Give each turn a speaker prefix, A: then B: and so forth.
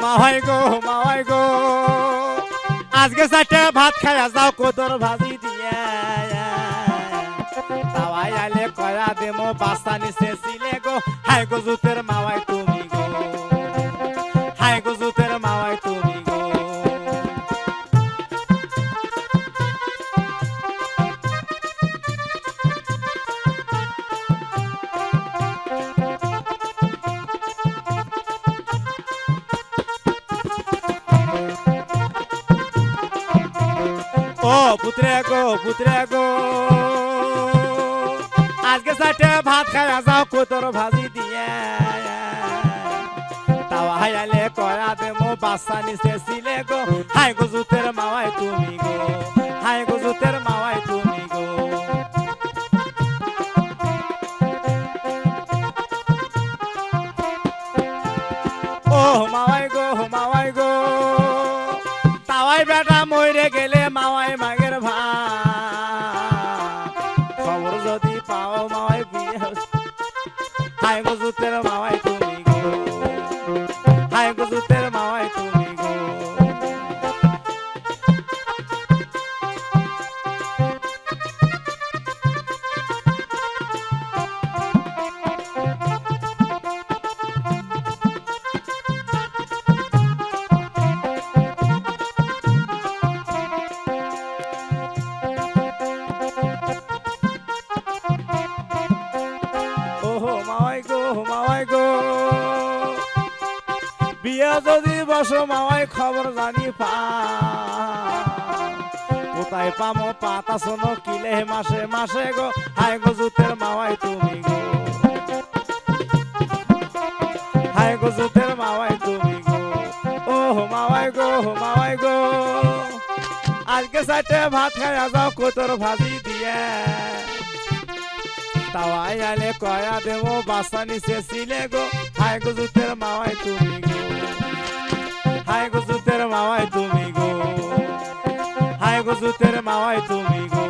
A: মাওয়াই গো মাওয়াই গো আজকে চারটে ভাত খাইয়া যাও কোদর ভাজি দিয়ে তাওয়াই আইলে কয়া দেমো বাস্তা নিচে ছিলে গো হাই গো জুতের মাওয়াই তুমি গো হাই গো জুতের মাওয়াই তুমি গো ও পুত্রে গো আজকে চারটে ভাত খাইয়া যাও কোদর ভাজি দিয়ে তাওয়া হাইলে কয়া দেমো বাচ্চা নিচে ছিলে গো হাই গো জুতের মাওয়াই তুমি গো হাই গো জুতের মাওয়াই তুমি গো ও মাওয়াই গো তাওয়াই বেটা মরে গেলে মাওয়াই মাগের ভাত খবর যদি পাও মাওয়াই বিয়ে হাই গো জুতের মাওয়াই তুমি গো হাই গো জুতের মাওয়াই তুমি গো মাওয়াই গো বিয়া যদি বসো মাওয়াই খবর জানি পা কোথায় পামো পাতা শোনো কিলে মাসে মাসে গো হাই গো জুতের মাওয়াই তুমি গো হাই গো জুতের মাওয়াই তুমি গো ও মাওয়াই গো আজকে চারটে ভাত খাইয়া যাও কোতর ভাজি দিয়ে তাওয়াই আইলে কয়া দেবো বাসা নিচে ছিলে গো হাই গো জুতের মাওয়াই তুমি গো হাই গো জুতের মাওয়াই তুমি গো হাই গো জুতের মাওয়াই তুমি গো